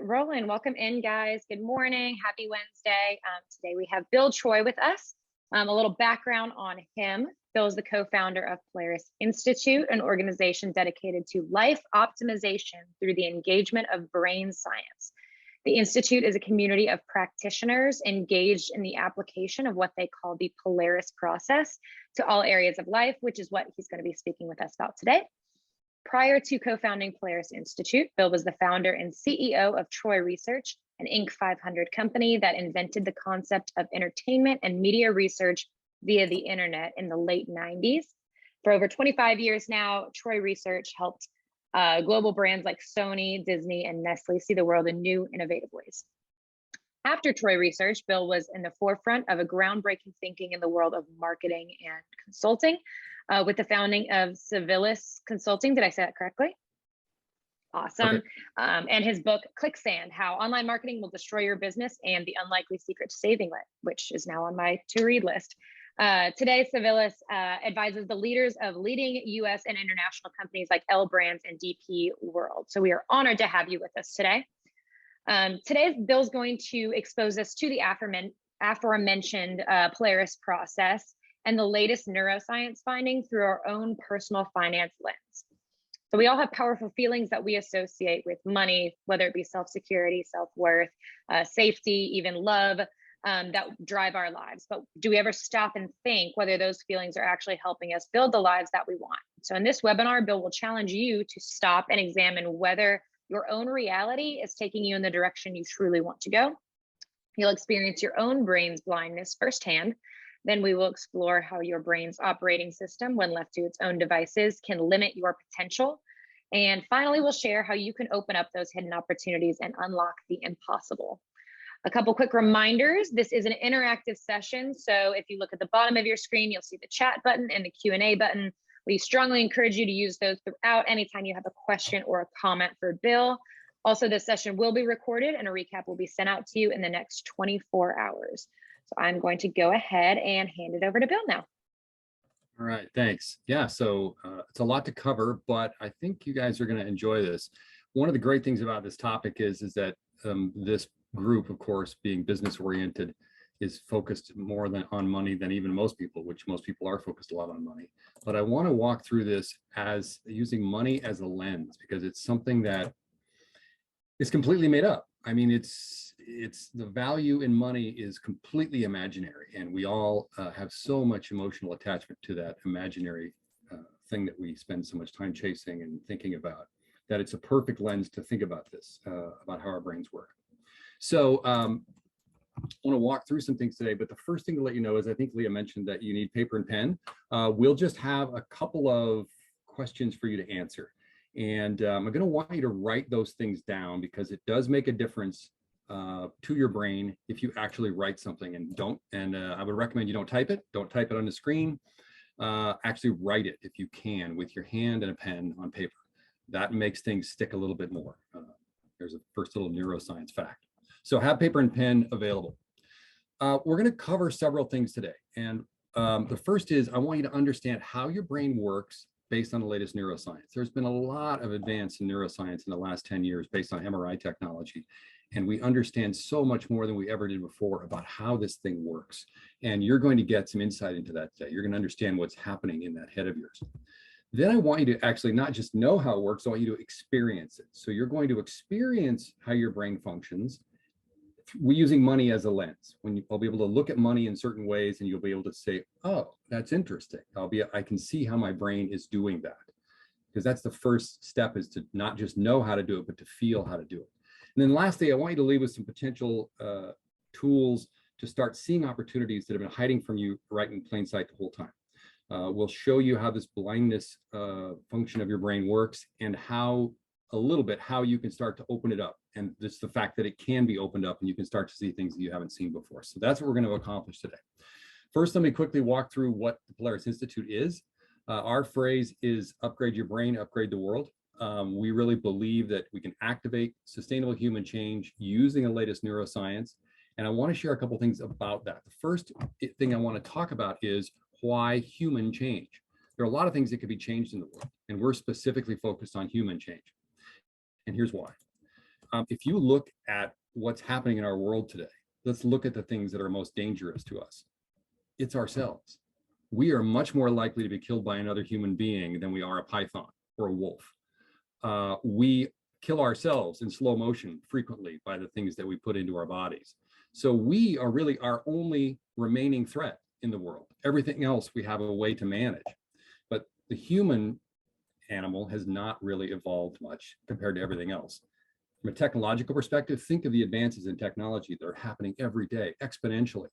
rolling. Welcome in, guys. Good morning. Happy Wednesday. Today we have Bill Troy with us. A little background on him. Bill is the co-founder of Polaris Institute, an organization dedicated to life optimization through the engagement of brain science. The Institute is a community of practitioners engaged in the application of what they call the Polaris process to all areas of life, which is what he's going to be speaking with us about today. Prior to co-founding Polaris Institute, Bill was the founder and CEO of Troy Research, an Inc. 500 company that invented the concept of entertainment and media research via the internet in the late 90s. For over 25 years now, Troy Research helped global brands like Sony, Disney, and Nestle see the world in new, innovative ways. After Troy Research, Bill was in the forefront of a groundbreaking thinking in the world of marketing and consulting with the founding of Civilis Consulting. Did I say that correctly? Awesome. Okay. And his book, Clicksand, How Online Marketing Will Destroy Your Business and the Unlikely Secret to Saving It, which is now on my to-read list. Today, Civilis advises the leaders of leading US and international companies like L Brands and DP World. So we are honored to have you with us today. Today, Bill's going to expose us to the aforementioned Polaris process and the latest neuroscience findings through our own personal finance lens. So we all have powerful feelings that we associate with money, whether it be self-security, self-worth, safety, even love, that drive our lives. But do we ever stop and think whether those feelings are actually helping us build the lives that we want? So in this webinar, Bill will challenge you to stop and examine whether your own reality is taking you in the direction you truly want to go. You'll experience your own brain's blindness firsthand. Then we will explore how your brain's operating system, when left to its own devices, can limit your potential. And finally, we'll share how you can open up those hidden opportunities and unlock the impossible. A couple quick reminders. This is an interactive session. So if you look at the bottom of your screen, you'll see the chat button and the Q&A button. We strongly encourage you to use those throughout anytime you have a question or a comment for Bill. Also, this session will be recorded and a recap will be sent out to you in the next 24 hours. So I'm going to go ahead and hand it over to Bill now. All right, thanks. Yeah, so it's a lot to cover, but I think you guys are going to enjoy this. One of the great things about this topic is that this group, of course, being business oriented, is focused more on money than even most people, which most people are focused a lot on money. But I want to walk through this as using money as a lens, because it's something that is completely made up. I mean, it's the value in money is completely imaginary, and we all have so much emotional attachment to that imaginary thing that we spend so much time chasing and thinking about, that it's a perfect lens to think about this, about how our brains work. So I want to walk through some things today, but the first thing to let you know is, I think Leah mentioned that you need paper and pen. We'll just have a couple of questions for you to answer. And I'm going to want you to write those things down, because it does make a difference to your brain if you actually write something. And I would recommend you don't type it on the screen. Actually write it if you can with your hand and a pen on paper. That makes things stick a little bit more. There's a first little neuroscience fact. So have paper and pen available. We're going to cover several things today. And the first is, I want you to understand how your brain works based on the latest neuroscience. There's been a lot of advance in neuroscience in the last 10 years based on MRI technology. And we understand so much more than we ever did before about how this thing works. And you're going to get some insight into that today. You're going to understand what's happening in that head of yours. Then I want you to actually not just know how it works, I want you to experience it. So you're going to experience how your brain functions. We're using money as a lens. I'll be able to look at money in certain ways, and you'll be able to say, oh, that's interesting. I can see how my brain is doing that. Because that's the first step, is to not just know how to do it, but to feel how to do it. And then lastly, I want you to leave with some potential tools to start seeing opportunities that have been hiding from you right in plain sight the whole time. We'll show you how this blindness function of your brain works, and how you can start to open it up. And just the fact that it can be opened up and you can start to see things that you haven't seen before. So that's what we're going to accomplish today. First, let me quickly walk through what the Polaris Institute is. Our phrase is upgrade your brain, upgrade the world. We really believe that we can activate sustainable human change using the latest neuroscience. And I want to share a couple things about that. The first thing I want to talk about is why human change. There are a lot of things that could be changed in the world, and we're specifically focused on human change. And here's why. If you look at what's happening in our world today, let's look at the things that are most dangerous to us. It's ourselves. We are much more likely to be killed by another human being than we are a python or a wolf. We kill ourselves in slow motion frequently by the things that we put into our bodies. So we are really our only remaining threat in the world. Everything else we have a way to manage. But the human animal has not really evolved much compared to everything else. From a technological perspective, think of the advances in technology that are happening every day exponentially.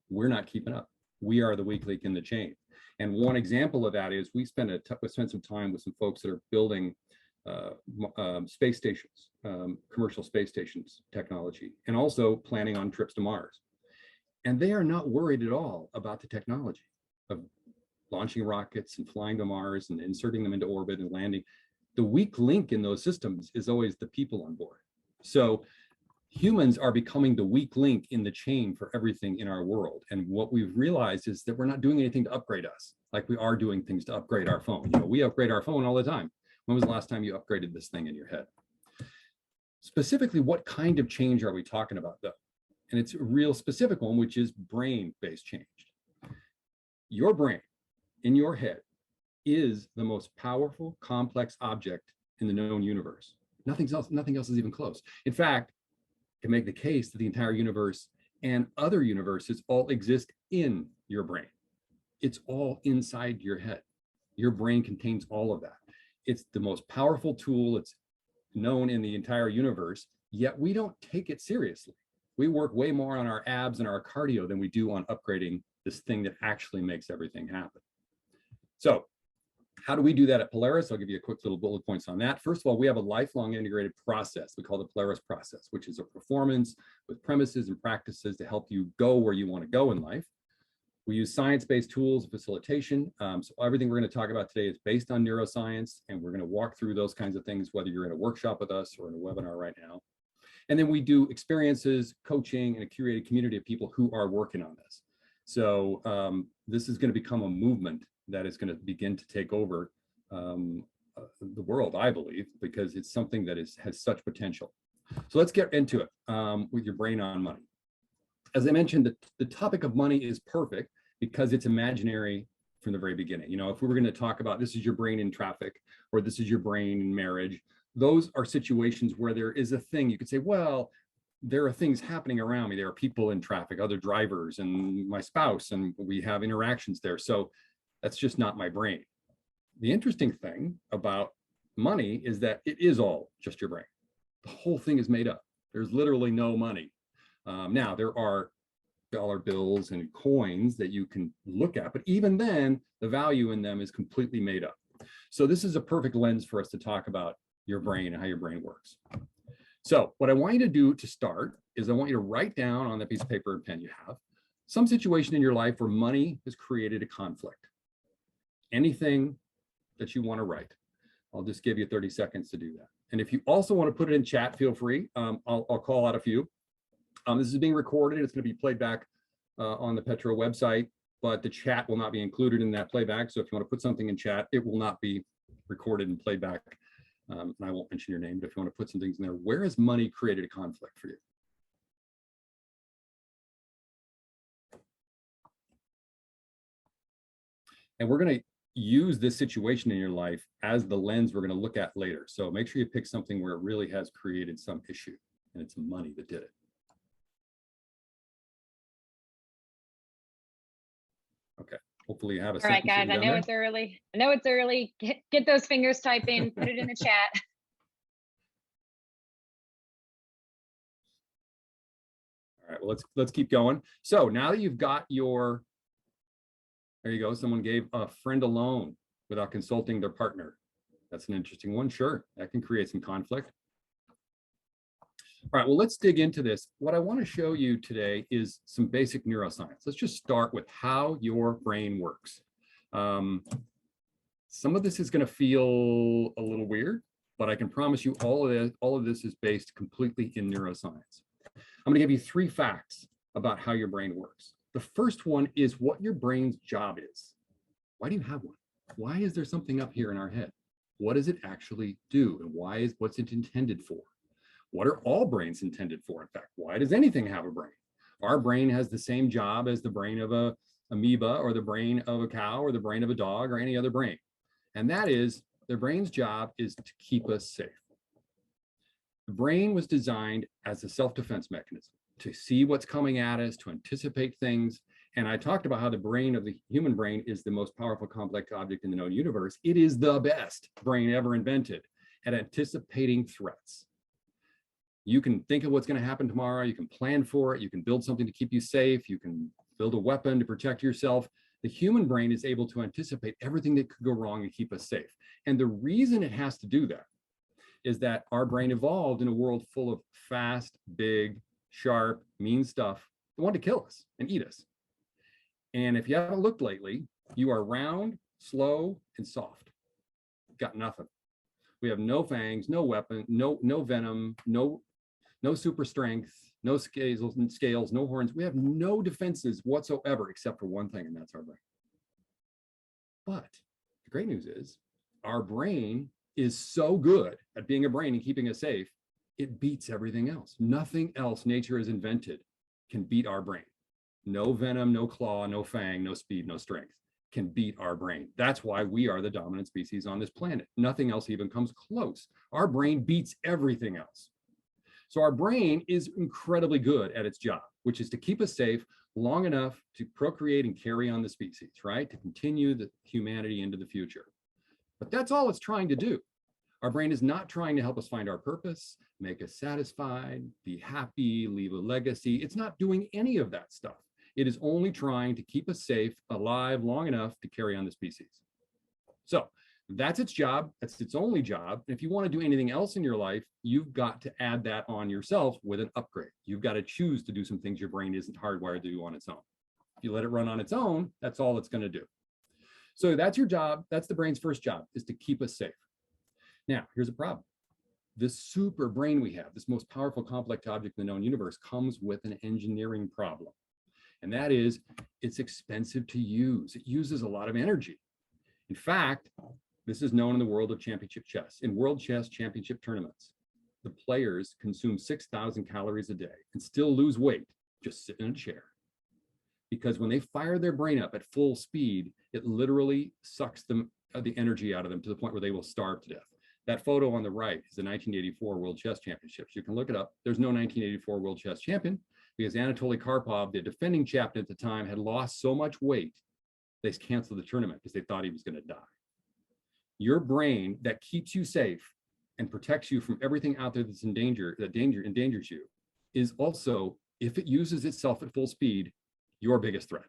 We're not keeping up. We are the weak link in the chain. And one example of that is we spent some time with some folks that are building space stations, commercial space stations technology, and also planning on trips to Mars. And they are not worried at all about the technology of launching rockets and flying to Mars and inserting them into orbit and landing. The weak link in those systems is always the people on board. So humans are becoming the weak link in the chain for everything in our world. And what we've realized is that we're not doing anything to upgrade us, like we are doing things to upgrade our phone. You know, we upgrade our phone all the time. When was the last time you upgraded this thing in your head? Specifically, what kind of change are we talking about, though? And it's a real specific one, which is brain-based change. Your brain in your head is the most powerful, complex object in the known universe. Nothing else is even close. In fact, can make the case that the entire universe and other universes all exist in your brain. It's all inside your head. Your brain contains all of that. It's the most powerful tool it's known in the entire universe, yet we don't take it seriously. We work way more on our abs and our cardio than we do on upgrading this thing that actually makes everything happen. So how do we do that at Polaris? I'll give you a quick little bullet points on that. First of all, we have a lifelong integrated process. We call the Polaris process, which is a performance with premises and practices to help you go where you want to go in life. We use science-based tools and facilitation. So everything we're going to talk about today is based on neuroscience, and we're going to walk through those kinds of things, whether you're in a workshop with us or in a webinar right now. And then we do experiences, coaching, and a curated community of people who are working on this. So this is going to become a movement that is going to begin to take over the world, I believe, because it's something that has such potential. So let's get into it with your brain on money. As I mentioned, the topic of money is perfect because it's imaginary from the very beginning. You know, if we were going to talk about this is your brain in traffic, or this is your brain in marriage, those are situations where there is a thing you could say, well, there are things happening around me. There are people in traffic, other drivers, and my spouse, and we have interactions there. So that's just not my brain. The interesting thing about money is that it is all just your brain. The whole thing is made up. There's literally no money. Now, there are dollar bills and coins that you can look at, but even then, the value in them is completely made up. So this is a perfect lens for us to talk about your brain and how your brain works. So what I want you to do to start is I want you to write down on that piece of paper and pen you have some situation in your life where money has created a conflict. Anything that you want to write. I'll just give you 30 seconds to do that. And if you also want to put it in chat, feel free. I'll call out a few. This is being recorded. It's going to be played back on the Petra website, but the chat will not be included in that playback. So if you want to put something in chat, it will not be recorded and played back. And I won't mention your name, but if you want to put some things in there, where has money created a conflict for you? And we're going to use this situation in your life as the lens we're going to look at later. So make sure you pick something where it really has created some issue and it's money that did it. Okay, hopefully you have a All right, guys, I know it's early. I know it's early. Get those fingers typing, put it in the chat. All right, well, let's keep going. So now that you've got your, there you go, someone gave a friend a loan without consulting their partner. That's an interesting one. Sure, that can create some conflict. All right, well, let's dig into this. What I want to show you today is some basic neuroscience. Let's just start with how your brain works. Some of this is going to feel a little weird, but I can promise you all of this is based completely in neuroscience. I'm going to give you 3 facts about how your brain works. The first one is what your brain's job is. Why do you have one? Why is there something up here in our head? What does it actually do? And what's it intended for? What are all brains intended for? In fact, why does anything have a brain? Our brain has the same job as the brain of a amoeba or the brain of a cow or the brain of a dog or any other brain. And that is, the brain's job is to keep us safe. The brain was designed as a self-defense mechanism to see what's coming at us, to anticipate things. And I talked about how the brain of the human brain is the most powerful complex object in the known universe. It is the best brain ever invented at anticipating threats. You can think of what's going to happen tomorrow. You can plan for it. You can build something to keep you safe. You can build a weapon to protect yourself. The human brain is able to anticipate everything that could go wrong and keep us safe. And the reason it has to do that is that our brain evolved in a world full of fast, big, sharp, mean stuff that wanted to kill us and eat us. And if you haven't looked lately, you are round, slow, and soft. Got nothing. We have no fangs, no weapon, no venom, no super strength, no scales, no horns. We have no defenses whatsoever except for one thing, and that's our brain. But the great news is our brain is so good at being a brain and keeping us safe, it beats everything else. Nothing else nature has invented can beat our brain. No venom, no claw, no fang, no speed, no strength can beat our brain. That's why we are the dominant species on this planet. Nothing else even comes close. Our brain beats everything else. So our brain is incredibly good at its job, which is to keep us safe long enough to procreate and carry on the species, right? To continue the humanity into the future. But that's all it's trying to do. Our brain is not trying to help us find our purpose, make us satisfied, be happy, leave a legacy. It's not doing any of that stuff. It is only trying to keep us safe, alive long enough to carry on the species. So that's its job. That's its only job. And if you want to do anything else in your life, you've got to add that on yourself with an upgrade. You've got to choose to do some things your brain isn't hardwired to do on its own. If you let it run on its own, that's all it's going to do. So that's your job. That's the brain's first job, is to keep us safe. Now, here's a problem. This super brain we have, this most powerful complex object in the known universe, comes with an engineering problem. And that is, it's expensive to use. It uses a lot of energy. In fact, this is known in the world of championship chess. In world chess championship tournaments, the players consume 6,000 calories a day and still lose weight just sitting in a chair. Because when they fire their brain up at full speed, it literally sucks them the energy out of them to the point where they will starve to death. That photo on the right is the 1984 World Chess Championships. You can look it up. There's no 1984 World Chess Champion because Anatoly Karpov, the defending champion at the time, had lost so much weight, they canceled the tournament because they thought he was going to die. Your brain that keeps you safe and protects you from everything out there that's in danger, that endangers you, is also, if it uses itself at full speed, your biggest threat.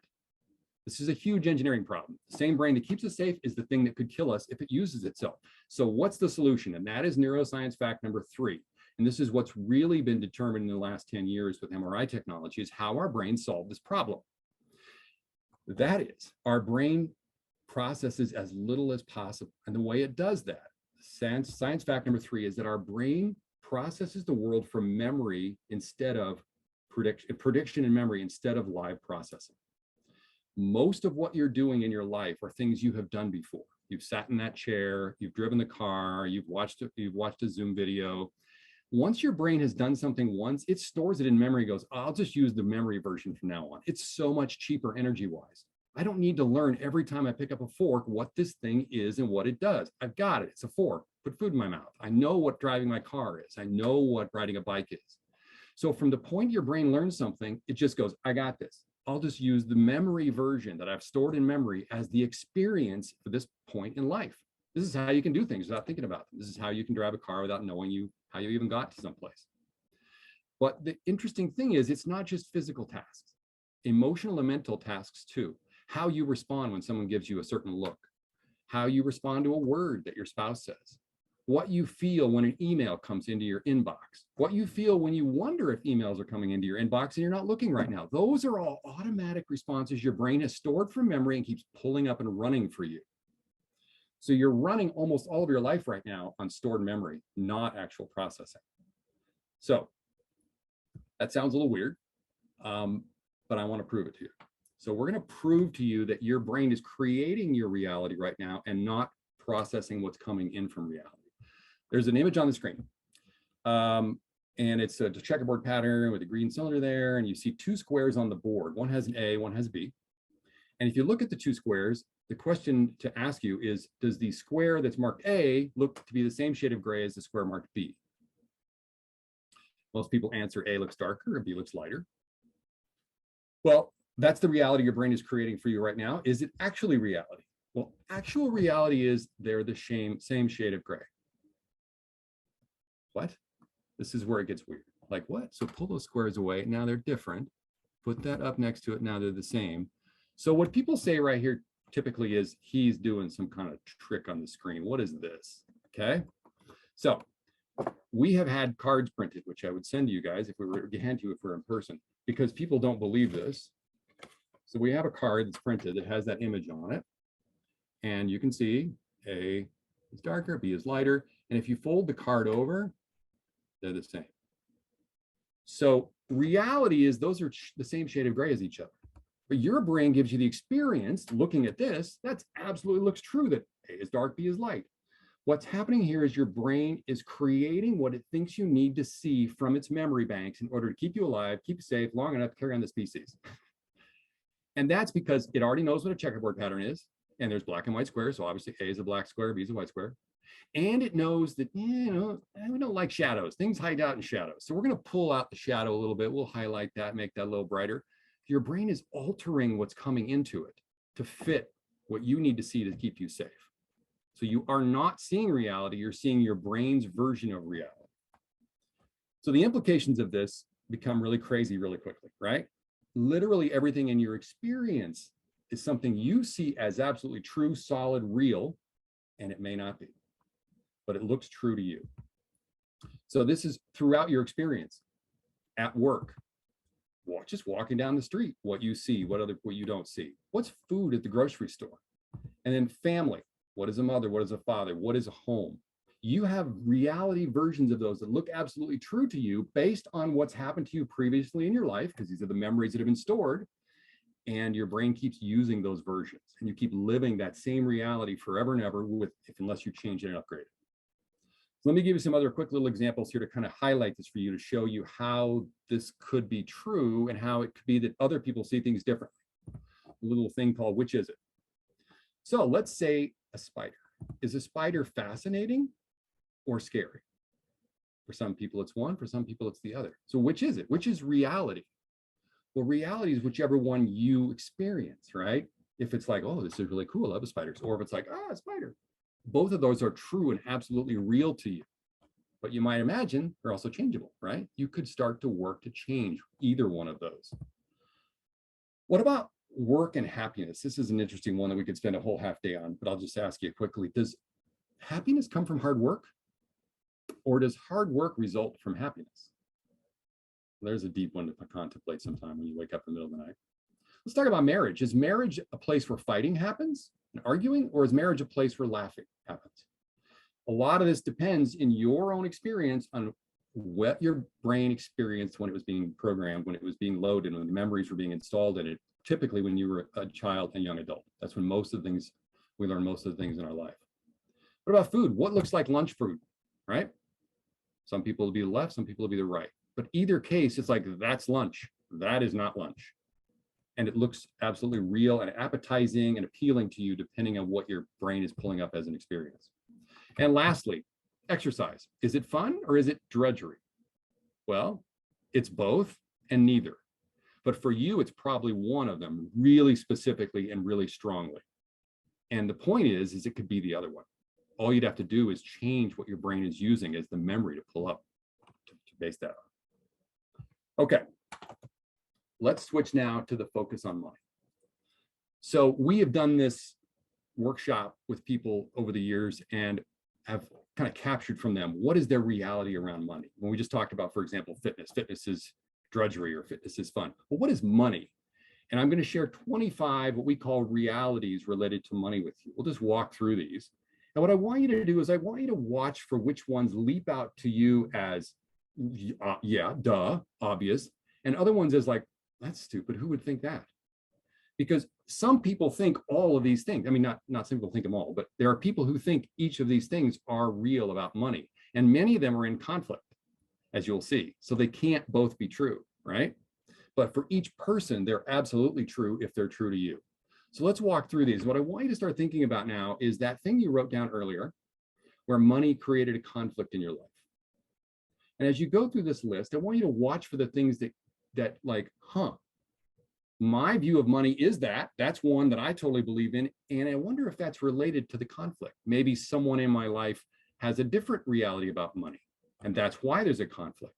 This is a huge engineering problem. The same brain that keeps us safe is the thing that could kill us if it uses itself. So what's the solution? And that is neuroscience fact number 3. And this is what's really been determined in the last 10 years with MRI technology, is how our brains solve this problem. That is, our brain processes as little as possible. And the way it does that, science fact number 3, is that our brain processes the world from memory instead of prediction and memory instead of live processing. Most of what you're doing in your life are things you have done before. You've sat in that chair, you've driven the car, you've watched a Zoom video. Once your brain has done something once, it stores it in memory, goes, I'll just use the memory version from now on. It's so much cheaper energy-wise. I don't need to learn every time I pick up a fork what this thing is and what it does. I've got it. It's a fork. Put food in my mouth. I know what driving my car is. I know what riding a bike is. So from the point your brain learns something, it just goes, I got this. I'll just use the memory version that I've stored in memory as the experience for this point in life. This is how you can do things without thinking about them. This is how you can drive a car without knowing how you even got to someplace. But the interesting thing is, it's not just physical tasks, emotional and mental tasks too. How you respond when someone gives you a certain look, how you respond to a word that your spouse says, what you feel when an email comes into your inbox, what you feel when you wonder if emails are coming into your inbox and you're not looking right now. Those are all automatic responses your brain has stored from memory and keeps pulling up and running for you. So you're running almost all of your life right now on stored memory, not actual processing. So that sounds a little weird, but I want to prove it to you. So we're going to prove to you that your brain is creating your reality right now and not processing what's coming in from reality. There's an image on the screen. And it's a checkerboard pattern with a green cylinder there. And you see two squares on the board. One has an A, one has a B. And if you look at the two squares, the question to ask you is, does the square that's marked A look to be the same shade of gray as the square marked B? Most people answer A looks darker and B looks lighter. Well, that's the reality your brain is creating for you right now. Is it actually reality? Well, actual reality is they're the same shade of gray. What? This is where it gets weird. Like what? So pull those squares away. Now they're different. Put that up next to it. Now they're the same. So what people say right here typically is he's doing some kind of trick on the screen. What is this? Okay. So we have had cards printed, which I would send to you guys if we were to hand to you if we're in person, because people don't believe this. So we have a card that's printed that has that image on it. And you can see A is darker, B is lighter. And if you fold the card over, they're the same. So reality is those are the same shade of gray as each other. But your brain gives you the experience looking at this. That's absolutely looks true that A is dark, B is light. What's happening here is your brain is creating what it thinks you need to see from its memory banks in order to keep you alive, keep you safe long enough to carry on the species. And that's because it already knows what a checkerboard pattern is. And there's black and white squares. So obviously A is a black square, B is a white square. And it knows that, we don't like shadows. Things hide out in shadows. So we're going to pull out the shadow a little bit. We'll highlight that, make that a little brighter. Your brain is altering what's coming into it to fit what you need to see to keep you safe. So you are not seeing reality. You're seeing your brain's version of reality. So the implications of this become really crazy really quickly, right? Literally everything in your experience is something you see as absolutely true, solid, real, and it may not be, but it looks true to you. So this is throughout your experience at work, just walking down the street, what you see, what you don't see, what's food at the grocery store, and then family, what is a mother, what is a father, what is a home. You have reality versions of those that look absolutely true to you based on what's happened to you previously in your life, because these are the memories that have been stored. And your brain keeps using those versions, and you keep living that same reality forever and ever unless you change it and upgrade it. So let me give you some other quick little examples here to kind of highlight this for you, to show you how this could be true and how it could be that other people see things differently. A little thing called which is it? So let's say a spider. Is a spider fascinating or scary? For some people it's one, for some people it's the other. So which is it? Which is reality? Well, reality is whichever one you experience, right? If it's like, oh, this is really cool, I love spiders. Or if it's like, a spider. Both of those are true and absolutely real to you. But you might imagine they're also changeable, right? You could start to work to change either one of those. What about work and happiness? This is an interesting one that we could spend a whole half day on, but I'll just ask you quickly. Does happiness come from hard work? Or does hard work result from happiness? There's a deep one to contemplate sometime when you wake up in the middle of the night. Let's talk about marriage. Is marriage a place where fighting happens and arguing, or is marriage a place where laughing happens? A lot of this depends in your own experience on what your brain experienced when it was being programmed, when it was being loaded, when the memories were being installed in it, typically when you were a child and young adult. That's when we learn most of the things in our life. What about food? What looks like lunch food, right? Some people will be the left, some people will be the right. But either case, it's like, that's lunch. That is not lunch. And it looks absolutely real and appetizing and appealing to you, depending on what your brain is pulling up as an experience. And lastly, exercise. Is it fun or is it drudgery? Well, it's both and neither. But for you, it's probably one of them really specifically and really strongly. And the point is it could be the other one. All you'd have to do is change what your brain is using as the memory to pull up to base that on. Okay, let's switch now to the focus on money. So we have done this workshop with people over the years and have kind of captured from them what is their reality around money. When we just talked about, for example, fitness. Fitness is drudgery or fitness is fun. Well, what is money? And I'm going to share 25 what we call realities related to money with you. We'll just walk through these. And what I want you to do is I want you to watch for which ones leap out to you as yeah, duh, obvious, and other ones as like, that's stupid, who would think that? Because some people think all of these things. I mean, not some people think them all, but there are people who think each of these things are real about money, and many of them are in conflict. as you'll see. So they can't both be true, right? But for each person, they're absolutely true if they're true to you. So let's walk through these. What I want you to start thinking about now is that thing you wrote down earlier, where money created a conflict in your life. And as you go through this list, I want you to watch for the things that like, my view of money is that's one that I totally believe in. And I wonder if that's related to the conflict. Maybe someone in my life has a different reality about money, and that's why there's a conflict.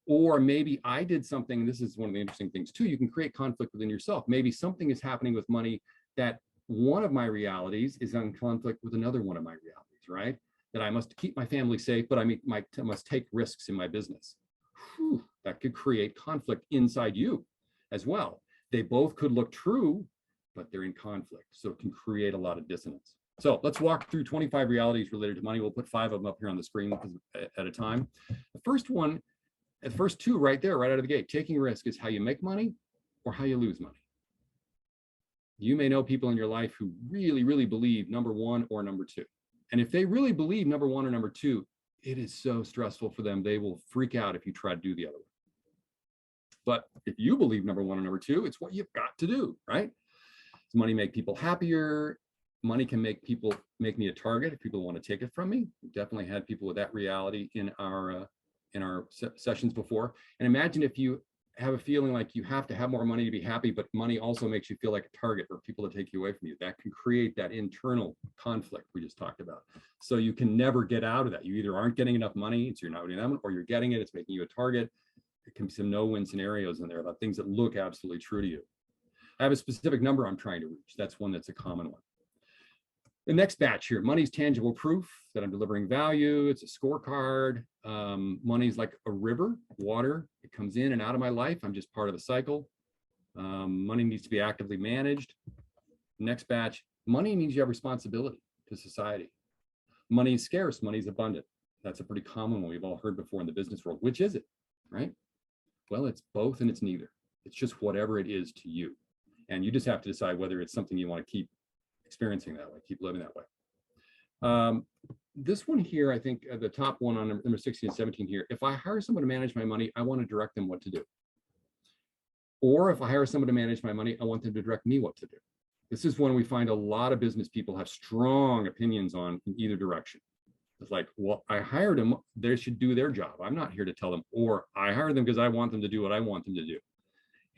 Or maybe I did something, this is one of the interesting things too, you can create conflict within yourself. Maybe something is happening with money that one of my realities is in conflict with another one of my realities, right? That I must keep my family safe, but I must take risks in my business. Whew, that could create conflict inside you as well. They both could look true, but they're in conflict. So it can create a lot of dissonance. So let's walk through 25 realities related to money. We'll put 5 of them up here on the screen at a time. The first one, the first 2 right there, right out of the gate, taking risk is how you make money or how you lose money. You may know people in your life who really, really believe number 1 or number 2. And if they really believe number 1 or number 2, it is so stressful for them. They will freak out if you try to do the other one. But if you believe number 1 or number 2, it's what you've got to do, right? Does money make people happier? Money can make me a target if people want to take it from me. We've definitely had people with that reality in our sessions before. And imagine if you have a feeling like you have to have more money to be happy, but money also makes you feel like a target for people to take you away from you. That can create that internal conflict we just talked about. So you can never get out of that. You either aren't getting enough money, so you're not getting that, or you're getting it, it's making you a target. It can be some no-win scenarios in there about things that look absolutely true to you. I have a specific number I'm trying to reach. That's one that's a common one. The next batch here, money's tangible proof that I'm delivering value. It's a scorecard. Money's like a river, water. It comes in and out of my life. I'm just part of the cycle. Money needs to be actively managed. Next batch, money means you have responsibility to society. Money is scarce, money is abundant. That's a pretty common one we've all heard before in the business world. Which is it, right? Well, it's both and it's neither. It's just whatever it is to you. And you just have to decide whether it's something you want to keep experiencing that way, keep living that way. This one here, I think the top one on number 16 and 17 here, if I hire someone to manage my money, I want to direct them what to do. Or if I hire someone to manage my money, I want them to direct me what to do. This is one we find a lot of business people have strong opinions on in either direction. It's like, well, I hired them, they should do their job. I'm not here to tell them, or I hired them because I want them to do what I want them to do.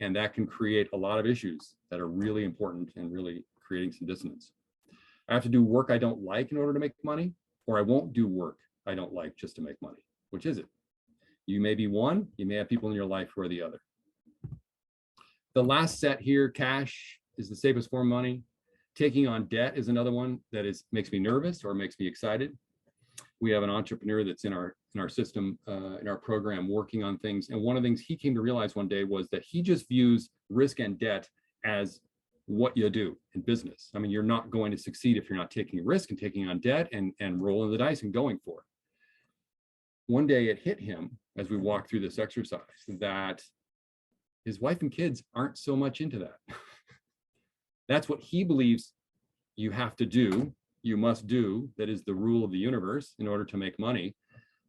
And that can create a lot of issues that are really important and really creating some dissonance. I have to do work I don't like in order to make money, or I won't do work I don't like just to make money. Which is it? You may be one, you may have people in your life who are the other. The last set here, cash is the safest form of money. Taking on debt is another one that makes me nervous or makes me excited. We have an entrepreneur that's in our system, in our program, working on things. And one of the things he came to realize one day was that he just views risk and debt as what you do in business. I mean, you're not going to succeed if you're not taking risk and taking on debt and rolling the dice and going for it. One day it hit him as we walked through this exercise that his wife and kids aren't so much into that. That's what he believes you have to do, you must do, that is the rule of the universe in order to make money.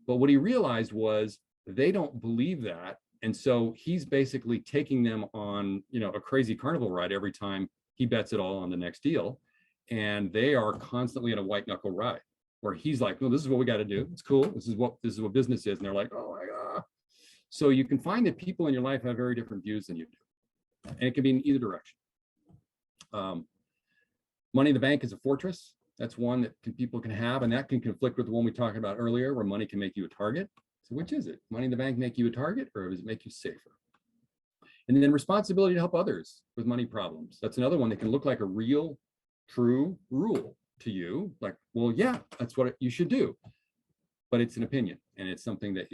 But what he realized was they don't believe that. And so he's basically taking them on, a crazy carnival ride every time he bets it all on the next deal. And they are constantly in a white knuckle ride where he's like, no, this is what we got to do. It's cool. This is what business is. And they're like, oh my God. So you can find that people in your life have very different views than you do. And it can be in either direction. Money in the bank is a fortress. That's one that people can have, and that can conflict with the one we talked about earlier, where money can make you a target. So which is it? Money in the bank make you a target, or does it make you safer? And then responsibility to help others with money problems. That's another one that can look like a real, true rule to you. Like, well, yeah, that's what you should do. But it's an opinion, and it's something that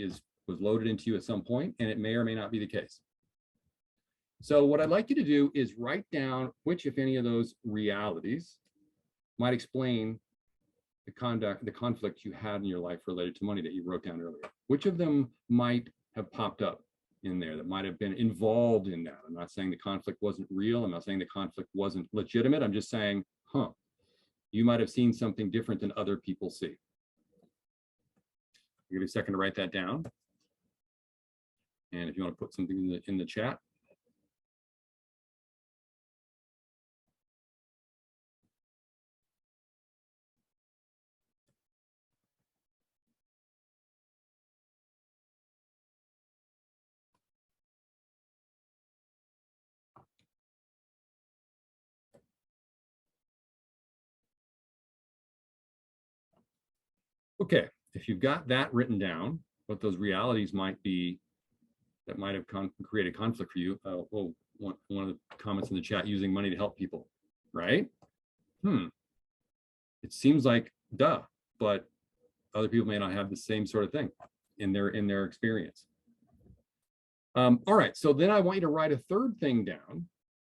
was loaded into you at some point, and it may or may not be the case. So what I'd like you to do is write down which, if any of those realities might explain the conflict you had in your life related to money that you wrote down earlier. Which of them might have popped up in there that might have been involved in that? I'm not saying the conflict wasn't real. I'm not saying the conflict wasn't legitimate. I'm just saying, you might have seen something different than other people see. I'll give you a second to write that down. And if you want to put something in the chat. Okay, if you've got that written down, what those realities might be that might have created conflict for you. Well, one of the comments in the chat, using money to help people, right? It seems like duh, but other people may not have the same sort of thing in their experience. All right, so then I want you to write a third thing down.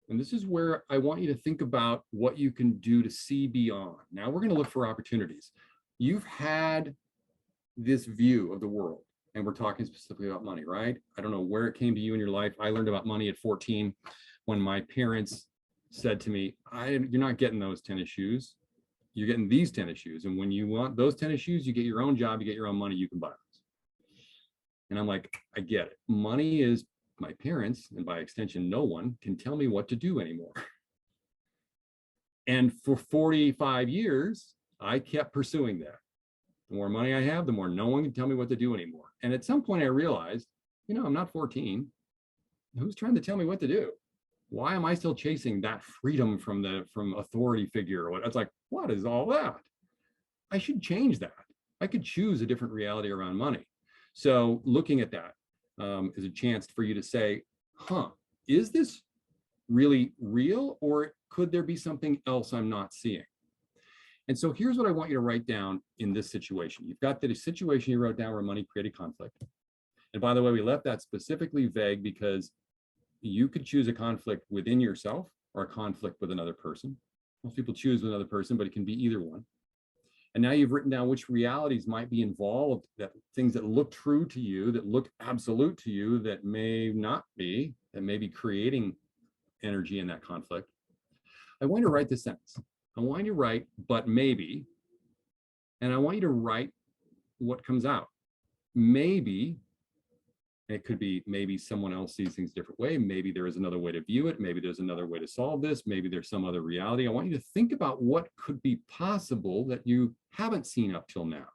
And this is where I want you to think about what you can do to see beyond. Now we're going to look for opportunities. You've had this view of the world, and we're talking specifically about money, right? I don't know where it came to you in your life. I learned about money at 14 when my parents said to me, you're not getting those tennis shoes. You're getting these tennis shoes. And when you want those tennis shoes, you get your own job, you get your own money, you can buy those. And I'm like, I get it. Money is my parents, and by extension, no one can tell me what to do anymore. And for 45 years, I kept pursuing that. The more money I have, the more no one can tell me what to do anymore. And at some point I realized, I'm not 14. Who's trying to tell me what to do? Why am I still chasing that freedom from authority figure? It's like, what is all that? I should change that. I could choose a different reality around money. So looking at that is a chance for you to say, is this really real, or could there be something else I'm not seeing? And so here's what I want you to write down in this situation. You've got the situation you wrote down where money created conflict. And by the way, we left that specifically vague because you could choose a conflict within yourself or a conflict with another person. Most people choose with another person, but it can be either one. And now you've written down which realities might be involved, that things that look true to you, that look absolute to you, that may not be, that may be creating energy in that conflict. I want you to write this sentence. I want you to write, but maybe, and I want you to write what comes out. Maybe, it could be maybe someone else sees things a different way. Maybe there is another way to view it. Maybe there's another way to solve this. Maybe there's some other reality. I want you to think about what could be possible that you haven't seen up till now.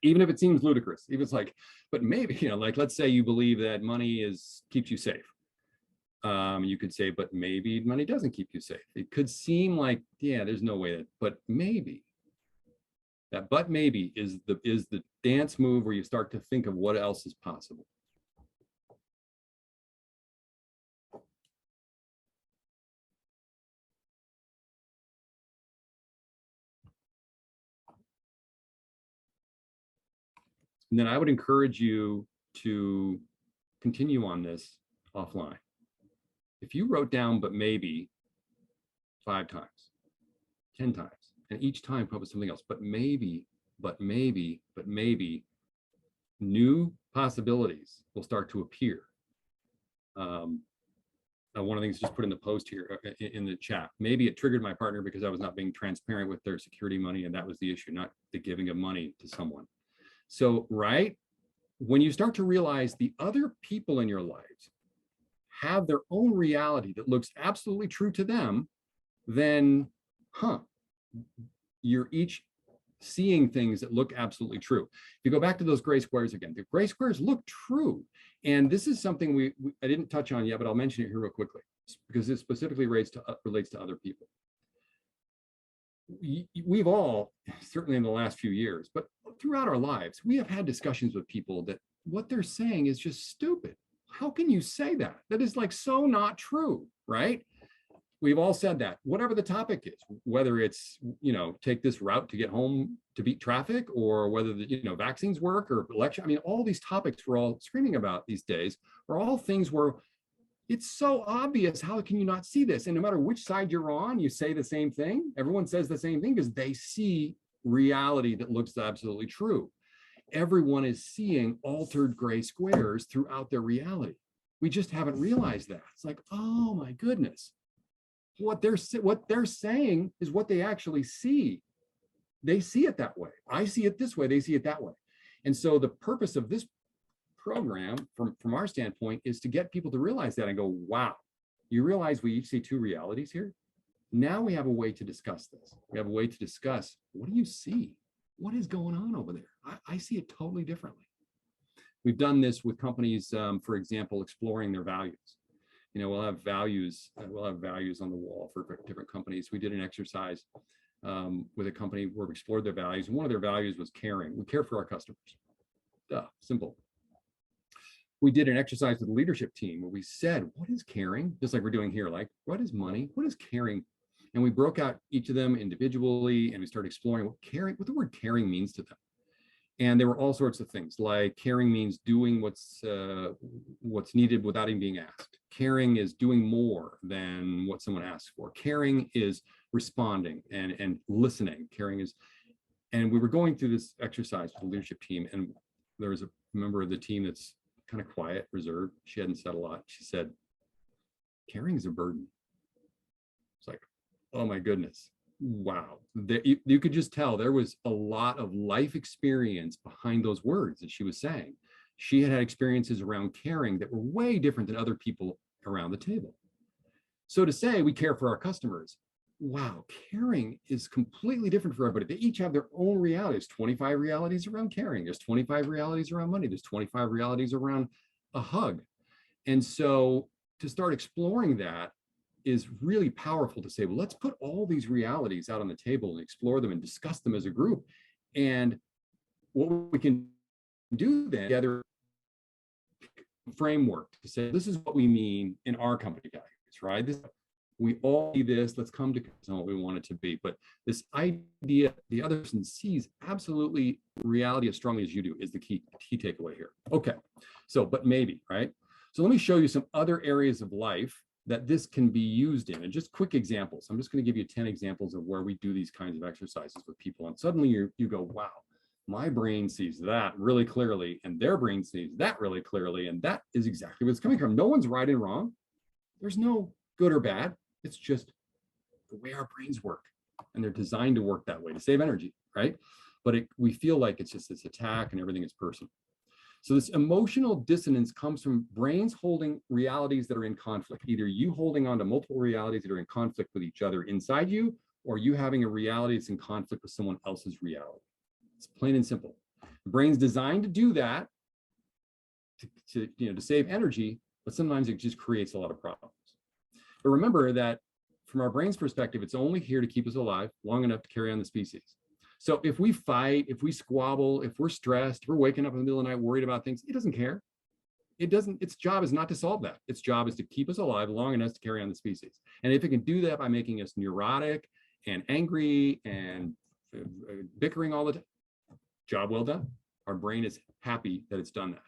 Even if it seems ludicrous, even if it's like, but maybe, like let's say you believe that money keeps you safe. You could say, but maybe money doesn't keep you safe. It could seem like, yeah, there's no way that, but maybe. That but maybe is the dance move where you start to think of what else is possible. And then I would encourage you to continue on this offline. If you wrote down but maybe 5 times, 10 times, and each time come up with something else, but maybe, new possibilities will start to appear. One of the things just put in the post here in the chat, maybe it triggered my partner because I was not being transparent with their security money, and that was the issue, not the giving of money to someone. So, right, when you start to realize the other people in your lives have their own reality that looks absolutely true to them, then, you're each seeing things that look absolutely true. If you go back to those gray squares again, the gray squares look true. And this is something I didn't touch on yet, but I'll mention it here real quickly because it specifically relates to other people. We've all, certainly in the last few years, but throughout our lives, we have had discussions with people that what they're saying is just stupid. How can you say that? That is like so not true, right? We've all said that, whatever the topic is, whether it's, take this route to get home to beat traffic, or whether the, vaccines work or election. I mean, all these topics we're all screaming about these days are all things where it's so obvious. How can you not see this? And no matter which side you're on, you say the same thing. Everyone says the same thing because they see reality that looks absolutely true. Everyone is seeing altered gray squares throughout their reality. We just haven't realized that. It's like, oh my goodness. What they're saying is what they actually see. They see it that way. I see it this way. They see it that way. And so the purpose of this program from our standpoint is to get people to realize that and go, wow, you realize we each see two realities here? Now we have a way to discuss this. We have a way to discuss, what do you see? What is going on over there? I see it totally differently. We've done this with companies, for example, exploring their values. You know, we'll have values on the wall for different companies. We did an exercise with a company where we explored their values, and one of their values was caring. We care for our customers. Duh, simple. We did an exercise with the leadership team where we said, what is caring? Just like we're doing here, like, what is money? What is caring? And we broke out each of them individually, and we started exploring what the word caring means to them. And there were all sorts of things, like caring means doing what's needed without even being asked. Caring is doing more than what someone asks for. Caring is responding and listening. Caring is, and we were going through this exercise with the leadership team, and there was a member of the team that's kind of quiet, reserved. She hadn't said a lot. She said, caring is a burden. It's like, oh my goodness. Wow. You could just tell there was a lot of life experience behind those words that she was saying. She had experiences around caring that were way different than other people around the table. So to say we care for our customers, wow, caring is completely different for everybody. They each have their own realities. 25 realities around caring. There's 25 realities around money. There's 25 realities around a hug. And so to start exploring that is really powerful, to say, well, let's put all these realities out on the table and explore them and discuss them as a group. And what we can do then together, framework to say, this is what we mean in our company values, right? We all see this, let's come to what we want it to be. But this idea, the other person sees absolutely reality as strongly as you do, is the key takeaway here. Okay, so, but maybe, right? So let me show you some other areas of life that this can be used in, and just quick examples. I'm just going to give you 10 examples of where we do these kinds of exercises with people. And suddenly you go, wow, my brain sees that really clearly, and their brain sees that really clearly. And that is exactly what it's coming from. No one's right and wrong. There's no good or bad. It's just the way our brains work, and they're designed to work that way to save energy, right? But we feel like it's just this attack and everything is personal. So this emotional dissonance comes from brains holding realities that are in conflict, either you holding on to multiple realities that are in conflict with each other inside you, or you having a reality that's in conflict with someone else's reality. It's plain and simple. The brain's designed to do that to save energy, but sometimes it just creates a lot of problems. But remember that from our brain's perspective, it's only here to keep us alive long enough to carry on the species. So if we fight, if we squabble, if we're stressed, if we're waking up in the middle of the night worried about things, it doesn't care. Its job is not to solve that. Its job is to keep us alive long enough to carry on the species. And if it can do that by making us neurotic and angry and bickering all the time, job well done. Our brain is happy that it's done that.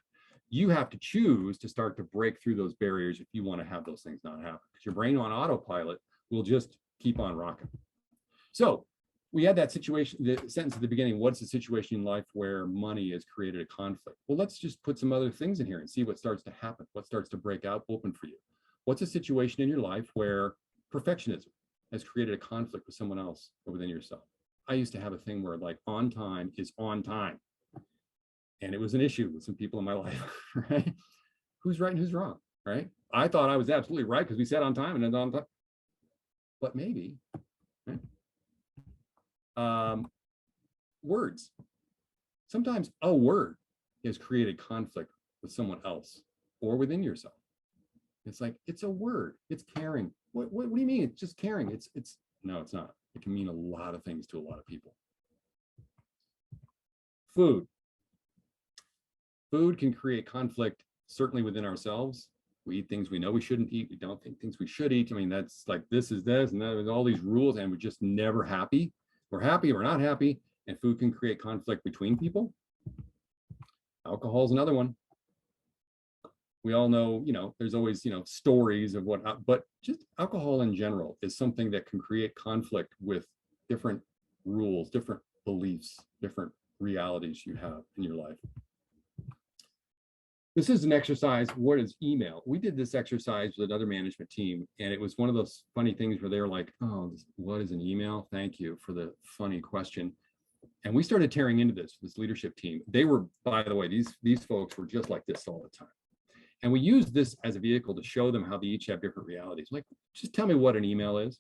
You have to choose to start to break through those barriers if you want to have those things not happen, because your brain on autopilot will just keep on rocking. So we had that situation, the sentence at the beginning, what's the situation in life where money has created a conflict? Well, let's just put some other things in here and see what starts to happen, what starts to break out open for you. What's a situation in your life where perfectionism has created a conflict with someone else or within yourself? I used to have a thing where like on time is on time. And it was an issue with some people in my life, right? Who's right and who's wrong, right? I thought I was absolutely right because we said on time and then on time. But maybe, right? Words. Sometimes a word has created conflict with someone else or within yourself. It's like, it's a word. It's caring. What do you mean? It's just caring. No, it's not. It can mean a lot of things to a lot of people. Food. Food can create conflict, certainly within ourselves. We eat things we know we shouldn't eat. We don't think things we should eat. I mean, that's like, this is this, and that, all these rules, and we're just never happy. We're happy, we're not happy, and food can create conflict between people. Alcohol is another one. We all know, there's always, stories of what, but just alcohol in general is something that can create conflict with different rules, different beliefs, different realities you have in your life. This is an exercise. What is email? We did this exercise with another management team, and it was one of those funny things where they were like, oh, what is an email? Thank you for the funny question. And we started tearing into this leadership team. They were, by the way, these folks were just like this all the time. And we used this as a vehicle to show them how they each have different realities. Like, just tell me what an email is.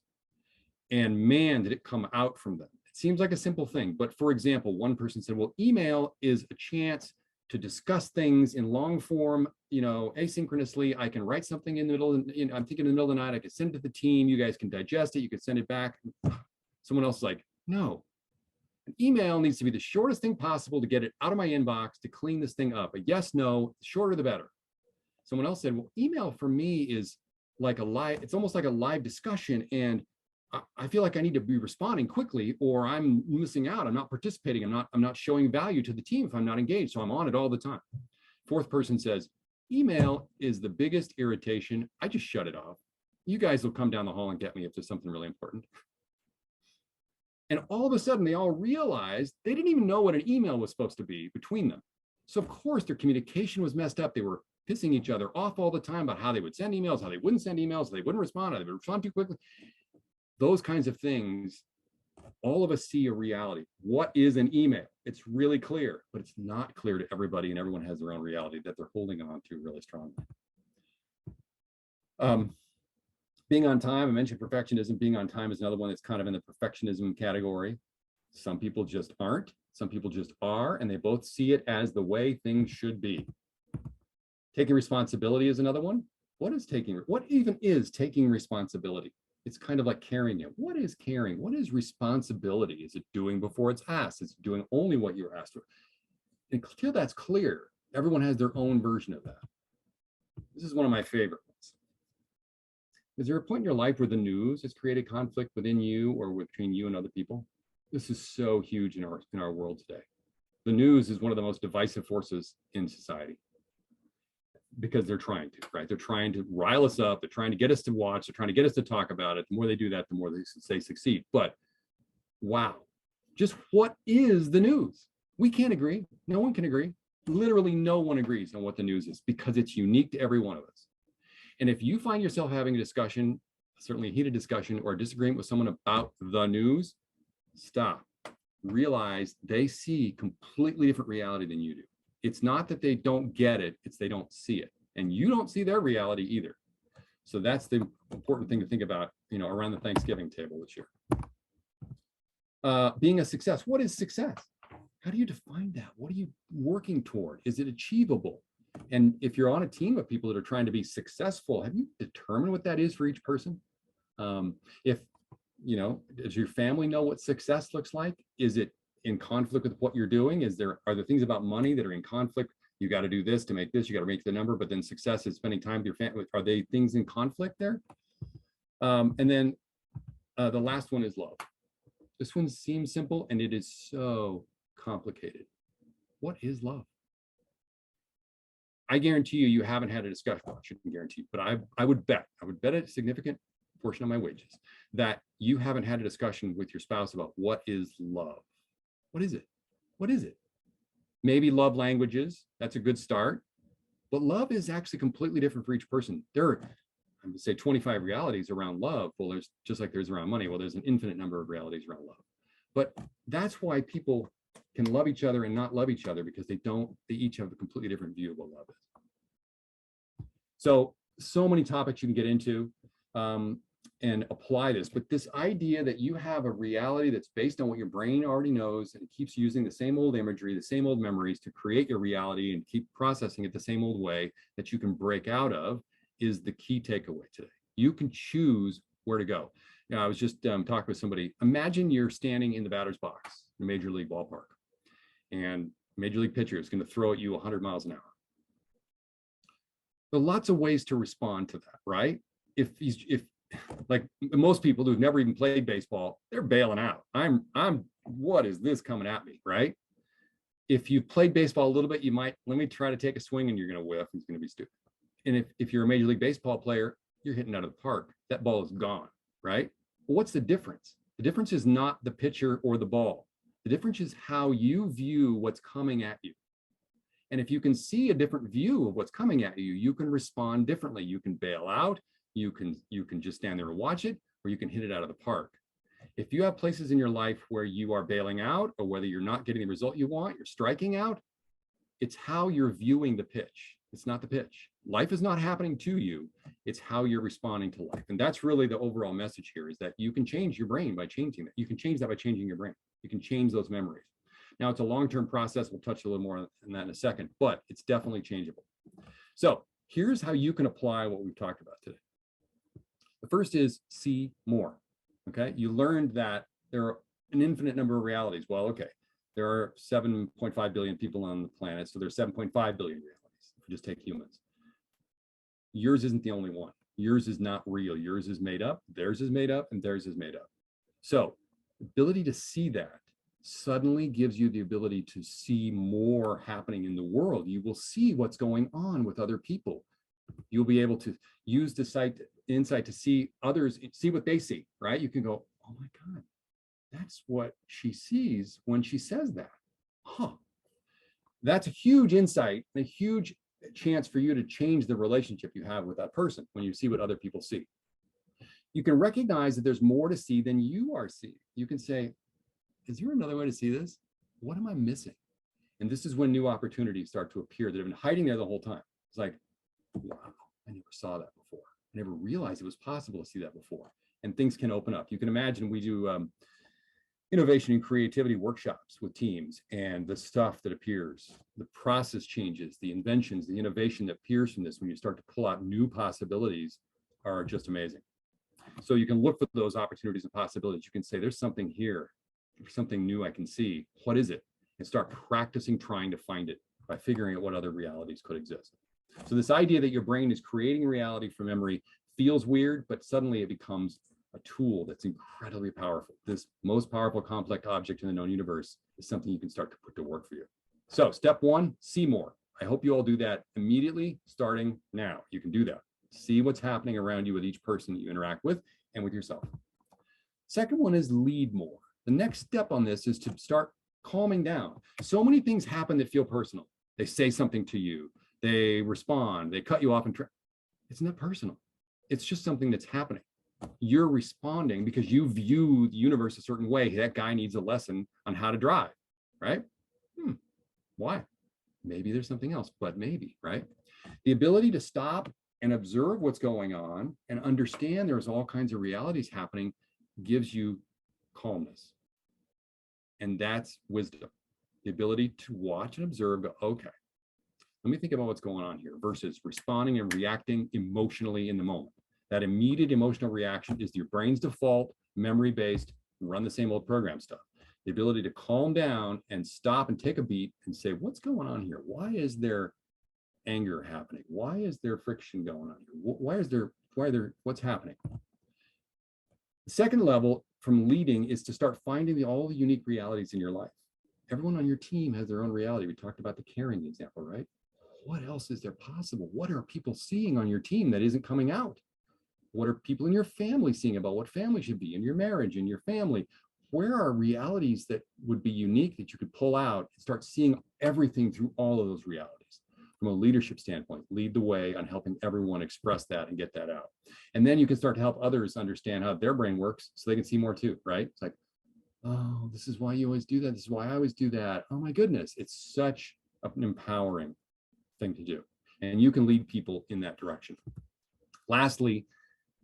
And man, did it come out from them. It seems like a simple thing, but for example, one person said, well, email is a chance to discuss things in long form, asynchronously. I can write something in the middle, I'm thinking in the middle of the night, I can send it to the team, you guys can digest it, you can send it back. Someone else is like, no, an email needs to be the shortest thing possible to get it out of my inbox, to clean this thing up. A yes, no, the shorter the better. Someone else said, well, email for me is like it's almost like a live discussion, and I feel like I need to be responding quickly or I'm missing out. I'm not participating. I'm not showing value to the team if I'm not engaged. So I'm on it all the time. Fourth person says, email is the biggest irritation. I just shut it off. You guys will come down the hall and get me if there's something really important. And all of a sudden they all realized they didn't even know what an email was supposed to be between them. So of course their communication was messed up. They were pissing each other off all the time about how they would send emails, how they wouldn't send emails, how they wouldn't respond, how they would respond too quickly. Those kinds of things, all of us see a reality. What is an email? It's really clear, but it's not clear to everybody, and everyone has their own reality that they're holding on to really strongly. Being on time, I mentioned perfectionism. Being on time is another one that's kind of in the perfectionism category. Some people just aren't, some people just are, and they both see it as the way things should be. Taking responsibility is another one. What even is taking responsibility? It's kind of like caring it. What is caring? What is responsibility? Is it doing before it's asked? Is it doing only what you're asked for? Until that's clear, everyone has their own version of that. This is one of my favorite ones. Is there a point in your life where the news has created conflict within you or between you and other people? This is so huge in our world today. The news is one of the most divisive forces in society, because they're trying to, right? They're trying to rile us up. They're trying to get us to watch. They're trying to get us to talk about it. The more they do that, the more they succeed. But wow, just what is the news? We can't agree. No one can agree. Literally no one agrees on what the news is, because it's unique to every one of us. And if you find yourself having a discussion, certainly a heated discussion or a disagreement with someone about the news, stop. Realize they see completely different reality than you do. It's not that they don't get it, it's they don't see it. And you don't see their reality either. So that's the important thing to think about, around the Thanksgiving table this year. Being a success. What is success? How do you define that? What are you working toward? Is it achievable? And if you're on a team of people that are trying to be successful, have you determined what that is for each person? Does your family know what success looks like? Is it in conflict with what you're doing? Are there things about money that are in conflict? You got to do this to make this, you got to make the number, but then success is spending time with your family. Are they things in conflict there? And then the last one is love. This one seems simple and it is so complicated. What is love? I guarantee you haven't had a discussion. Well, I shouldn't guarantee, but I would bet a significant portion of my wages that you haven't had a discussion with your spouse about what is love. What is it? What is it? Maybe love languages, that's a good start, but love is actually completely different for each person. There are, I'm gonna say 25 realities around love. Well, there's just like there's around money. Well, there's an infinite number of realities around love. But that's why people can love each other and not love each other, because they each have a completely different view of what love is. So many topics you can get into and apply this, but this idea that you have a reality that's based on what your brain already knows and keeps using the same old imagery, the same old memories to create your reality and keep processing it the same old way that you can break out of is the key takeaway today. You can choose where to go. I was just talking with somebody. Imagine you're standing in the batter's box in a major league ballpark, and major league pitcher is going to throw at you 100 miles an hour. There are lots of ways to respond to that, right? If like most people who've never even played baseball, they're bailing out. What is this coming at me, right? If you've played baseball a little bit, you might, let me try to take a swing and you're going to whiff. It's going to be stupid. And if you're a major league baseball player, you're hitting out of the park. That ball is gone, right? Well, what's the difference? The difference is not the pitcher or the ball. The difference is how you view what's coming at you. And if you can see a different view of what's coming at you, you can respond differently. You can bail out. You can just stand there and watch it, or you can hit it out of the park. If you have places in your life where you are bailing out, or whether you're not getting the result you want, you're striking out, it's how you're viewing the pitch. It's not the pitch. Life is not happening to you. It's how you're responding to life. And that's really the overall message here, is that you can change your brain by changing that. You can change that by changing your brain. You can change those memories. Now, it's a long-term process. We'll touch a little more on that in a second, but it's definitely changeable. So here's how you can apply what we've talked about today. The first is see more. Okay, you learned that there are an infinite number of realities. Well, okay, there are 7.5 billion people on the planet, so there's 7.5 billion realities if we just take humans. Yours isn't the only one. Yours is not real. Yours is made up, theirs is made up, and theirs is made up. So the ability to see that suddenly gives you the ability to see more happening in the world. You will see what's going on with other people. You'll be able to use the insight to see others, see what they see, right? You can go, oh my God, that's what she sees when she says that. Huh. That's a huge insight, a huge chance for you to change the relationship you have with that person when you see what other people see. You can recognize that there's more to see than you are seeing. You can say, is there another way to see this? What am I missing? And this is when new opportunities start to appear that have been hiding there the whole time. It's like, wow, I never saw that before. I never realized it was possible to see that before. And things can open up. You can imagine we do innovation and creativity workshops with teams, and the stuff that appears, the process changes, the inventions, the innovation that appears from this when you start to pull out new possibilities are just amazing. So you can look for those opportunities and possibilities. You can say, there's something here, there's something new I can see. What is it? And start practicing trying to find it by figuring out what other realities could exist. So this idea that your brain is creating reality from memory feels weird, but suddenly it becomes a tool that's incredibly powerful. This most powerful complex object in the known universe is something you can start to put to work for you. So step one, see more. I hope you all do that immediately, starting now. You can do that. See what's happening around you with each person that you interact with and with yourself. Second one is lead more. The next step on this is to start calming down. So many things happen that feel personal. They say something to you, they respond, they cut you off, and it's not personal. It's just something that's happening. You're responding because you view the universe a certain way. That guy needs a lesson on how to drive, right? Why? Maybe there's something else, but maybe, right? The ability to stop and observe what's going on and understand there's all kinds of realities happening gives you calmness. And that's wisdom. The ability to watch and observe, go, okay, let me think about what's going on here versus responding and reacting emotionally in the moment. That immediate emotional reaction is your brain's default, memory-based, run the same old program stuff. The ability to calm down and stop and take a beat and say, what's going on here? Why is there anger happening? Why is there friction going on here? What's happening? The second level from leading is to start finding all the unique realities in your life. Everyone on your team has their own reality. We talked about the caring example, right? What else is there possible? What are people seeing on your team that isn't coming out? What are people in your family seeing about what family should be in your marriage, in your family? Where are realities that would be unique that you could pull out and start seeing everything through all of those realities? From a leadership standpoint, lead the way on helping everyone express that and get that out. And then you can start to help others understand how their brain works so they can see more too, right? It's like, oh, this is why you always do that. This is why I always do that. Oh my goodness, it's such an empowering thing to do. And you can lead people in that direction. Lastly,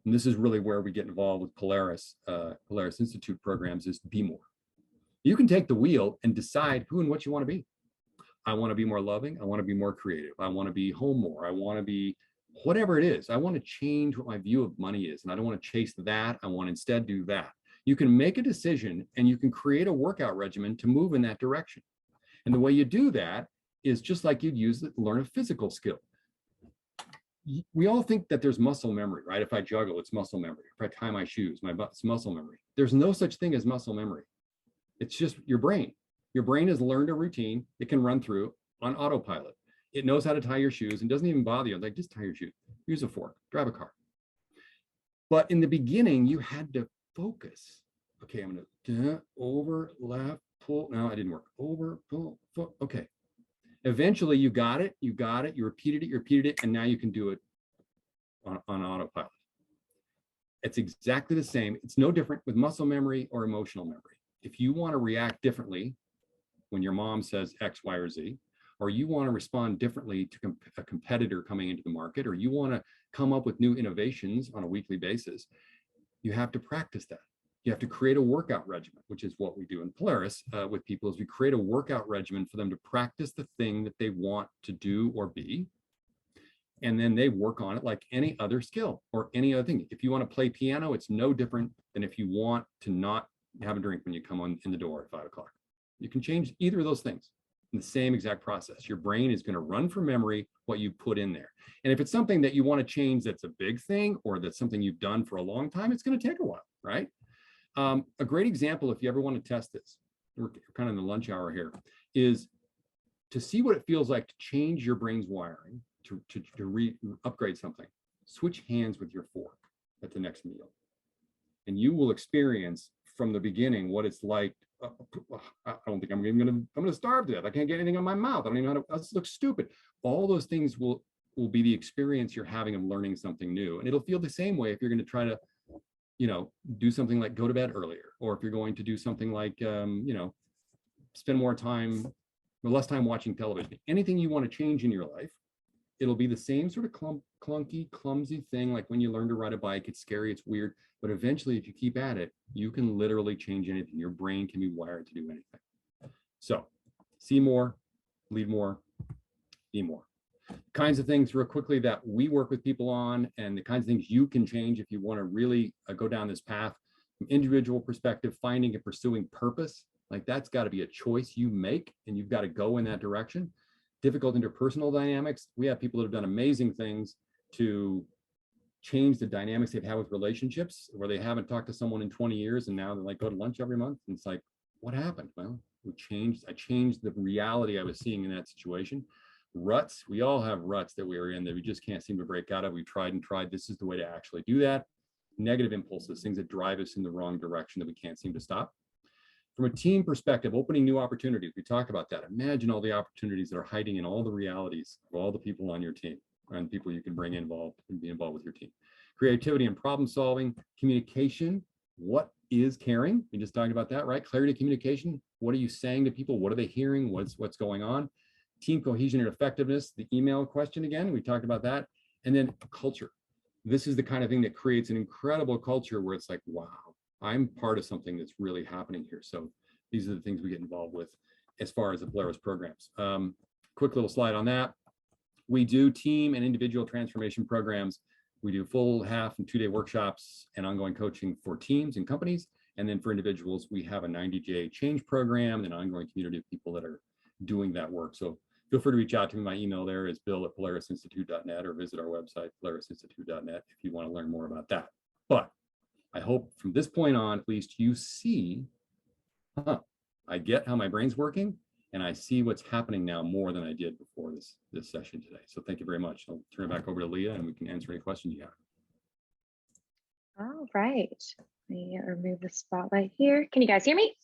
and this is really where we get involved with Polaris Institute programs, is be more. You can take the wheel and decide who and what you want to be. I want to be more loving. I want to be more creative. I want to be home more. I want to be whatever it is. I want to change what my view of money is. And I don't want to chase that. I want to instead do that. You can make a decision and you can create a workout regimen to move in that direction. And the way you do that is just like you'd use it to learn a physical skill. We all think that there's muscle memory, right? If I juggle, it's muscle memory. If I tie my shoes, it's muscle memory. There's no such thing as muscle memory. It's just your brain. Your brain has learned a routine it can run through on autopilot. It knows how to tie your shoes and doesn't even bother you. Like, just tie your shoes, use a fork, drive a car. But in the beginning, you had to focus. Okay, I'm gonna over, left, pull. No, it didn't work. Over, pull, okay. Eventually you got it, you repeated it, and now you can do it on autopilot. It's exactly the same. It's no different with muscle memory or emotional memory. If you want to react differently when your mom says X, Y, or Z, or you want to respond differently to a competitor coming into the market, or you want to come up with new innovations on a weekly basis, you have to practice that. You have to create a workout regimen, which is what we do in Polaris with people, is we create a workout regimen for them to practice the thing that they want to do or be. And then they work on it like any other skill or any other thing. If you want to play piano, it's no different than if you want to not have a drink when you come in the door at 5 o'clock. You can change either of those things in the same exact process. Your brain is going to run from memory what you put in there. And if it's something that you want to change that's a big thing, or that's something you've done for a long time, it's going to take a while, right? A great example, if you ever want to test this, we're kind of in the lunch hour here, is to see what it feels like to change your brain's wiring, to upgrade something. Switch hands with your fork at the next meal. And you will experience from the beginning what it's like. I don't think I'm going to starve to death. I can't get anything on my mouth. I don't even know how to, this looks stupid. All those things will be the experience you're having of learning something new. And it'll feel the same way if you're going to try to, do something like go to bed earlier, or if you're going to do something like, spend more time, or less time watching television. Anything you want to change in your life, it'll be the same sort of clunky, clumsy thing. Like when you learn to ride a bike, it's scary, it's weird, but eventually if you keep at it, you can literally change anything. Your brain can be wired to do anything. So see more, lead more, be more. Kinds of things real quickly that we work with people on, and the kinds of things you can change if you want to really go down this path from individual perspective, finding and pursuing purpose. Like that's got to be a choice you make, and you've got to go in that direction. Difficult interpersonal dynamics. We have people that have done amazing things to change the dynamics they've had with relationships, where they haven't talked to someone in 20 years and now they're like, go to lunch every month. And it's like, what happened? Well, I changed the reality I was seeing in that situation. Ruts, we all have ruts that we're in that we just can't seem to break out of. We tried and tried. This is the way to actually do that. Negative impulses, things that drive us in the wrong direction that we can't seem to stop. From a team perspective, opening new opportunities, we talk about that. Imagine all the opportunities that are hiding in all the realities of all the people on your team and people you can bring involved and be involved with your team. Creativity and problem solving, communication. What is caring? We just talked about that, right? Clarity of communication. What are you saying to people? What are they hearing? What's going on? Team cohesion and effectiveness, the email question again, we talked about that. And then culture. This is the kind of thing that creates an incredible culture where it's like, wow, I'm part of something that's really happening here. So these are the things we get involved with as far as the Polaris programs. Quick little slide on that. We do team and individual transformation programs. We do full, half, and 2-day workshops and ongoing coaching for teams and companies. And then for individuals, we have a 90-day change program and an ongoing community of people that are doing that work. So feel free to reach out to me. My email there is bill@polarisinstitute.net, or visit our website, polarisinstitute.net, if you want to learn more about that. But I hope from this point on, at least you see, I get how my brain's working, and I see what's happening now more than I did before this session today. So thank you very much. I'll turn it back over to Leah, and we can answer any questions you have. All right. Let me remove the spotlight here. Can you guys hear me?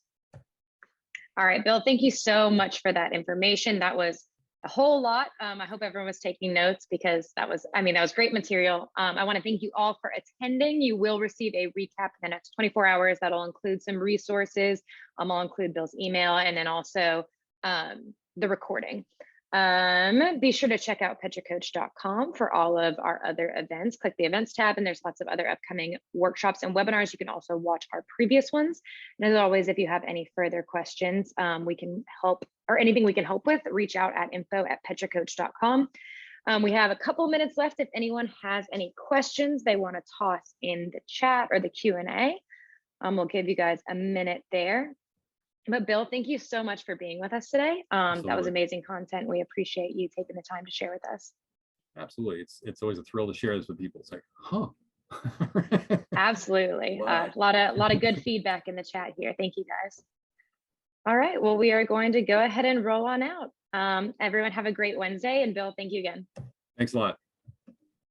All right, Bill, thank you so much for that information. That was a whole lot. I hope everyone was taking notes, because that was great material. I want to thank you all for attending. You will receive a recap in the next 24 hours. That'll include some resources. I'll include Bill's email, and then also the recording. Be sure to check out petracoach.com for all of our other events. Click the events tab, and there's lots of other upcoming workshops and webinars. You can also watch our previous ones. And as always, if you have any further questions, we can help, or anything we can help with, reach out at info@petracoach.com. We have a couple minutes left. If anyone has any questions they want to toss in the chat or the Q&A, we'll give you guys a minute there. But Bill, thank you so much for being with us today. That was amazing content. We appreciate you taking the time to share with us. Absolutely. It's always a thrill to share this with people. It's like, Absolutely. A lot of good feedback in the chat here. Thank you, guys. All right. Well, we are going to go ahead and roll on out. Everyone have a great Wednesday. And Bill, thank you again. Thanks a lot.